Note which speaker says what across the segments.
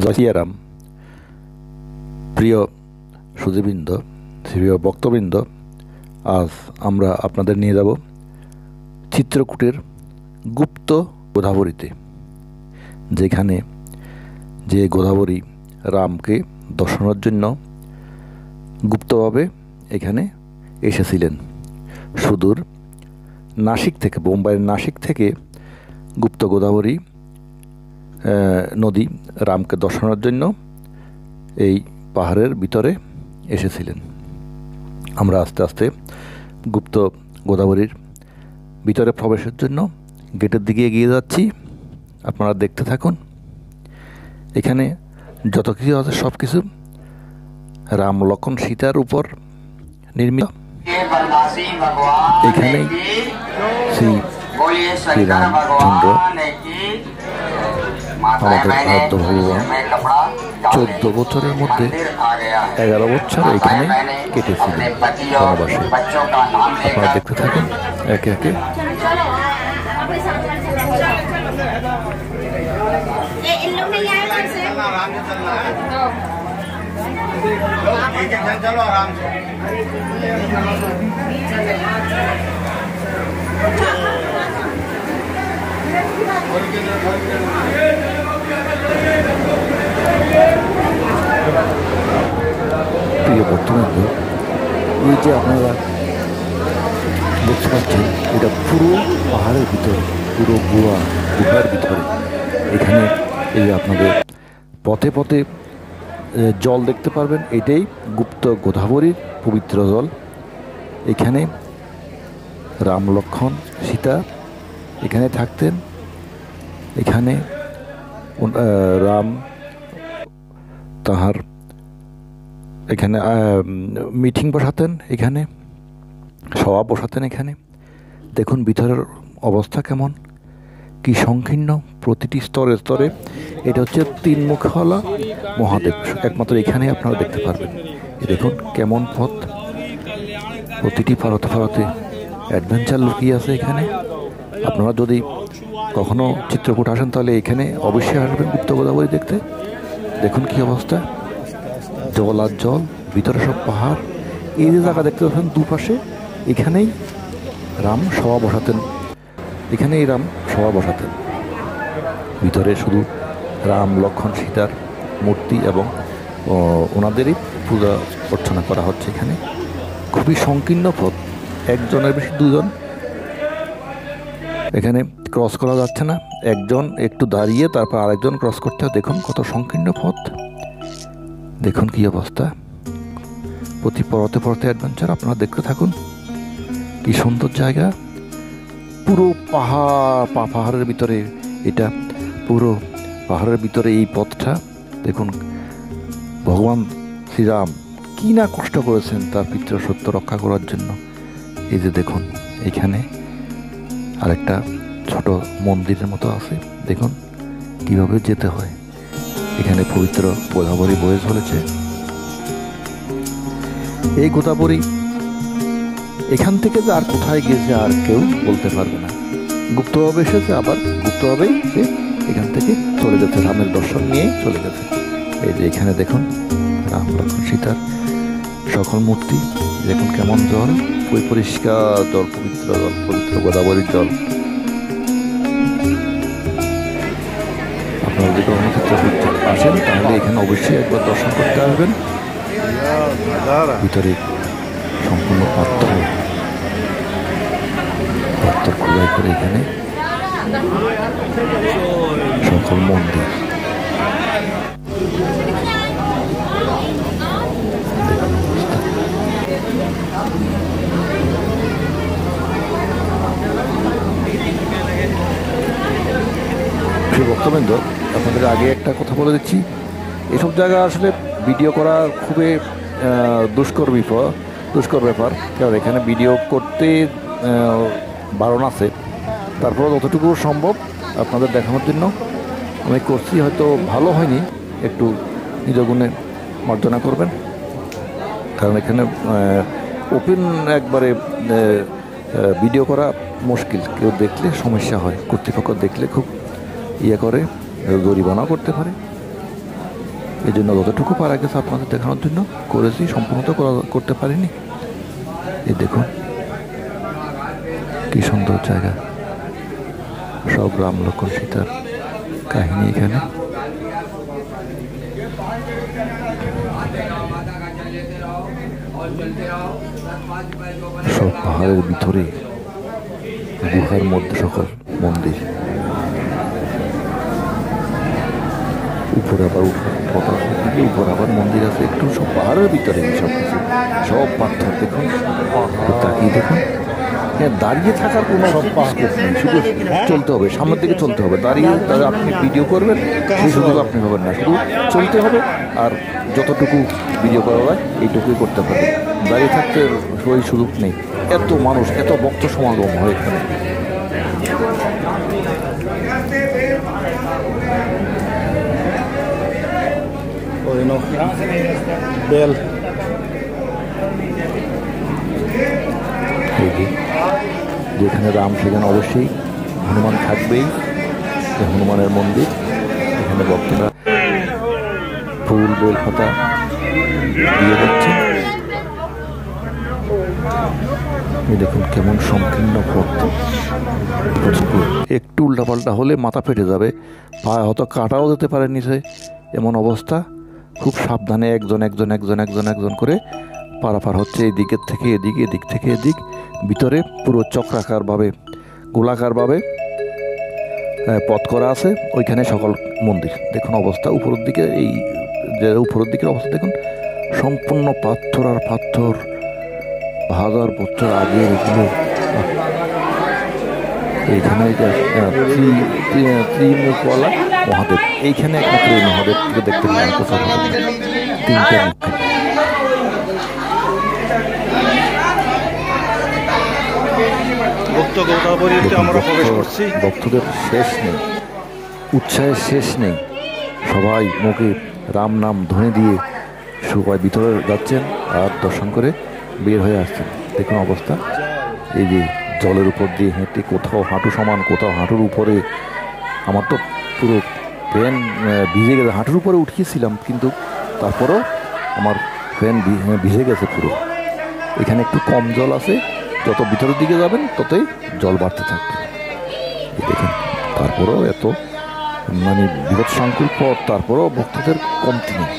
Speaker 1: জয় সিয়ারাম। প্রিয় সুধীবৃন্দ, প্রিয় ভক্তবৃন্দ, আজ আমরা আপনাদের নিয়ে যাব চিত্রকূটের গুপ্ত গোদাবরীতে, যেখানে যে গোদাবরী রামকে দর্শনের জন্য গুপ্তভাবে এখানে এসেছিলেন। সুদূর নাসিক থেকে, বোম্বাইয়ের নাসিক থেকে গুপ্ত গোদাবরী নদী রামকে দর্শনের জন্য এই পাহাড়ের ভিতরে এসেছিলেন। আমরা আস্তে আস্তে গুপ্ত গোদাবরীর ভিতরে প্রবেশের জন্য গেটের দিকে এগিয়ে যাচ্ছি। আপনারা দেখতে থাকুন। এখানে যত কিছু আছে সব কিছু রাম লক্ষণ সীতার উপর নির্মিত। এখানেই শ্রীরামচন্দ্র আমাদের আরাধ্য ভগবান 14 বছরের মধ্যে 11 বছর এখানে কেটেছিলেন বনবাসে। আপনারা দেখতে থাকুন একে একে। প্রিয় বর্তমানে এই যে আপনারা দেখতে পাচ্ছেন, এটা পুরো পাহাড়ের ভিতরে, পুরো গুহার ভিতরে। এখানে এই আপনাদের পথে পথে জল দেখতে পারবেন। এটাই গুপ্ত গোদাবরীর পবিত্র জল। এখানে রাম লক্ষণ সীতা এখানে থাকতেন। এখানে রাম তাহার এখানে মিটিং বসাতেন, এখানে সভা বসাতেন। এখানে দেখুন ভিতরের অবস্থা কেমন, কি সংকীর্ণ, প্রতিটি স্তরে স্তরে। এটা হচ্ছে 3 মুখওয়ালা মহাদেব, একমাত্র এখানে আপনারা দেখতে পারবেন। দেখুন কেমন পথ, প্রতিটি পারতে পারতে অ্যাডভেঞ্চার লুকিয়ে আছে এখানে। আপনারা যদি কখনো চিত্রকূট আসেন তাহলে এখানে অবশ্যই আসবেন গুপ্ত গোদাবরী দেখতে। দেখুন কি অবস্থা, জল আর জল, ভিতরে সব পাহাড়। এই যে জায়গা দেখতে পাচ্ছেন দুপাশে, এখানেই রাম সভা বসাতেন। এখানেই রাম সভা বসাতেন। ভিতরে শুধু রাম লক্ষণ সীতার মূর্তি এবং ওনাদেরই পূজা অর্চনা করা হচ্ছে এখানে। খুবই সংকীর্ণ পথ, একজনের বেশি 2 জন এখানে ক্রস করা যাচ্ছে না। একজন একটু দাঁড়িয়ে তারপর আরেকজন ক্রস করতে হয়। দেখুন কত সংকীর্ণ পথ, দেখুন কি অবস্থা। প্রতি পরতে পরতে অ্যাডভেঞ্চার। আপনারা দেখতে থাকুন কি সুন্দর জায়গা। পুরো পাহাড়ের ভিতরে, এটা পুরো পাহাড়ের ভিতরে এই পথটা। দেখুন ভগবান শ্রীরাম কি না কষ্ট করেছেন তার পিতৃ সত্য রক্ষা করার জন্য। এই যে দেখুন এখানে আরেকটা ছোট মন্দিরের মতো আছে। দেখুন কিভাবে যেতে হয়। এখানে পবিত্র গোদাবরী বয়ে চলেছে। এই গোদাবরী এখান থেকে যে আর কোথায় গিয়েছে আর কেউ বলতে পারবে না। গুপ্তভাবে এসেছে, আবার গুপ্তভাবেই সে এখান থেকে চলে গেছে, রামের দর্শন নিয়ে চলে গেছে। এই যে এখানে দেখুন রাম লক্ষণ সীতার সকল মূর্তি। দেখুন কেমন জল, পরিষ্কার জল, পবিত্র জল, পবিত্র গোদাবরীর জল। আপনারা যদি কখনো চিত্রকূট আসেন তাহলে এখানে অবশ্যই একবার দর্শন করতে আসবেন। ভিতরে সম্পূর্ণ পাথর খোদাই করে এখানে সকল মন্দির। বক্তব্য আপনাদের আগে একটা কথা বলে দিচ্ছি, এসব জায়গা আসলে ভিডিও করা খুবই দুষ্কর ব্যাপার। কারণ এখানে ভিডিও করতে বারণ আছে। তারপর যতটুকু সম্ভব আপনাদের দেখানোর জন্য আমি করছি। হয়তো ভালো হয়নি, একটু নিজ গুণে মার্জনা করবেন। কারণ এখানে ওপেন একবারে ভিডিও করা মুশকিল। কেউ দেখলে সমস্যা হয়, কর্তৃপক্ষ দেখলে খুব করে জরিমানাও করতে পারে। এই জন্য যতটুকু পারা গেছে আপনাদের দেখানোর জন্য করেছি, সম্পূর্ণ তো করতে পারিনি। এই দেখুন কি সুন্দর জায়গা, সব রাম লক্ষ্মণ সীতার কাহিনী এখানে। সব পাহাড়ের ভিতরে গুহার মধ্যে সকল মন্দির, উপরে আবার উপর আবার মন্দির আছে, একটু সব পাহাড়ের ভিতরে সব কিছু, সব পাথর। দেখুন তাকিয়ে দেখুন, দাঁড়িয়ে থাকার কোনো স্কোপ নেই, শুধু চলতে হবে, সামনের দিকে চলতে হবে। দাঁড়িয়ে আপনি ভিডিও করবেন সেই সুযোগ আপনি পাবেন না, শুধু চলতে হবে। আর যতটুকু ভিডিও করা হয় এইটুকুই করতে হবে, দাঁড়িয়ে থাকতে ওই সুযোগ নেই। এত মানুষ, এত ভক্ত সমাগম হয় এখানে। বেল যেখানে রাম সেখানে অবশ্যই হনুমান থাকবেই, হনুমানের মন্দির। এখানে ভক্তরা ফুল বেল পাতা দিয়ে যাচ্ছে। দেখুন কেমন সংকীর্ণ পথ, একটু উল্টাপাল্টা হলে মাথা ফেটে যাবে, পায়ে হয়তো কাটাও যেতে পারে নিচে, এমন অবস্থা। খুব সাবধানে একজন একজন একজন একজন একজন করে পারাপার হচ্ছে, এদিকের থেকে এদিক, এদিক থেকে এদিক। ভিতরে পুরো চক্রাকারভাবে, গোলাকারভাবে পথ করা আছে, ওইখানে সকল মন্দির। দেখুন অবস্থা উপরের দিকে, এই যে উপরের দিকের অবস্থা দেখুন, সম্পূর্ণ পাথর আর পাথর, 1000 বছর আগে এগুলো। এইখানে ত্রিমুখওয়ালা মহাদেব, এইখানে একমাত্র এই মহাদেবকে দেখতে পাবেন কোথাও, 3টে মুখ। ভক্তদের শেষ নেই, উৎসাহের শেষ নেই, সবাই মুখে রাম নাম ধ্বনি দিয়ে সবাই ভিতরে যাচ্ছেন আর দর্শন করে বের হয়ে আসছেন। দেখুন অবস্থা, এই যে জলের উপর দিয়ে হেঁটে, কোথাও হাঁটু সমান, কোথাও হাঁটুর উপরে। আমার তো পুরো প্যান ভিজে গেছে, হাঁটুর উপরে উঠিয়েছিলাম, কিন্তু তারপরেও আমার প্যান ভিজে গেছে পুরো। এখানে একটু কম জল আছে, যত ভিতরের দিকে যাবেন ততই জল বাড়তে থাকবে। দেখেন তারপরেও এত মানে বিপদ সংকুল পথ, তারপরেও ভক্তদের কমতি নেই।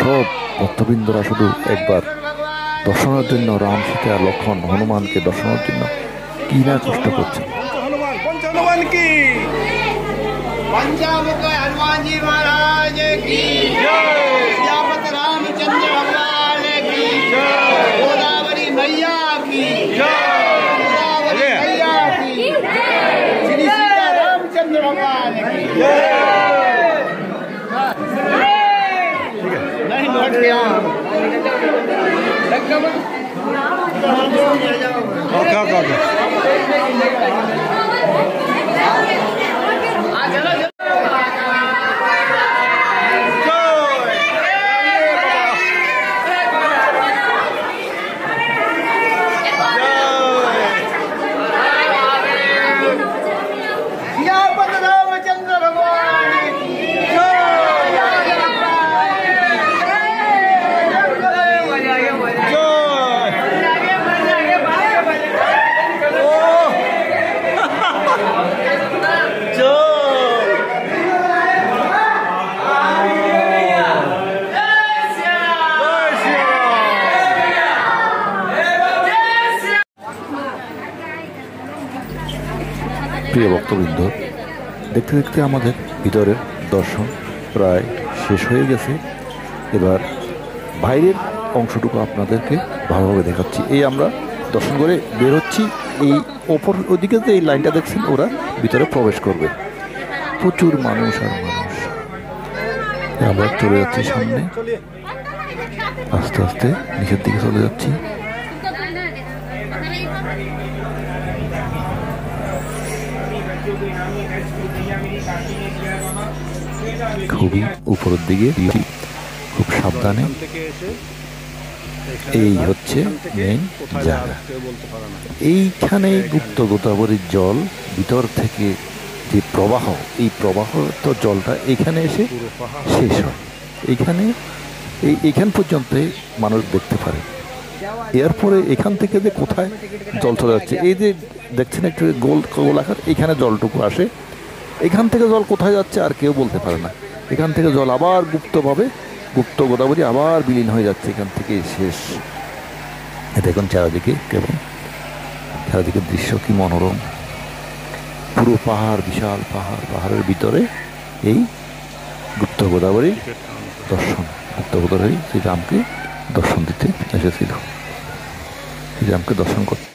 Speaker 1: সব ভক্তবৃন্দরা শুধু একবার দর্শনের জন্য, রাম সীতা লক্ষ্মণ হনুমানকে দর্শনের জন্য কি না কষ্ট করছেন। প্রিয় ভক্তবৃন্দ, দেখতে দেখতে আমাদের ভিতরের দর্শন প্রায় শেষ হয়ে গেছে। এবার বাইরের অংশটুকু আপনাদেরকে ভালোভাবে দেখাচ্ছি। এই আমরা দর্শন করে বের হচ্ছি, এই ওপর ওদিকে যে এই লাইনটা দেখছেন, ওরা ভিতরে প্রবেশ করবে। প্রচুর মানুষ আর মানুষ। আমরা চলে যাচ্ছি সামনে, আস্তে আস্তে নিচের দিকে চলে যাচ্ছি। খুবই উপরের দিকে, খুব সাবধানে। এই হচ্ছে মেইন জায়গা। এইখানে গুপ্ত গোদাবরীর জল ভিতর থেকে যে প্রবাহ, এই প্রবাহ তো জলটা এখানে এসে শেষ হয়। এইখানে এইখান পর্যন্ত মানুষ দেখতে পারে। এরপরে এখান থেকে যে কোথায় জল চলে যাচ্ছে, এই যে দেখছেন একটু গোল আকার, এইখানে জলটুকু আসে, এখান থেকে জল কোথায় যাচ্ছে আর কেউ বলতে পারে না। এখান থেকে জল আবার গুপ্ত গোদাবরী আবার বিলীন হয়ে যাচ্ছে, এখান থেকে শেষ। দেখুন চারিদিকে কেমন, চারিদিকের দৃশ্য কি মনোরম, পুরো পাহাড়, বিশাল পাহাড়ের ভিতরে এই গুপ্ত গোদাবরী দর্শন। গুপ্ত গোদাবরী শ্রীরামকে দর্শন দিতে এসেছিল, শ্রীরামকে দর্শন করতে।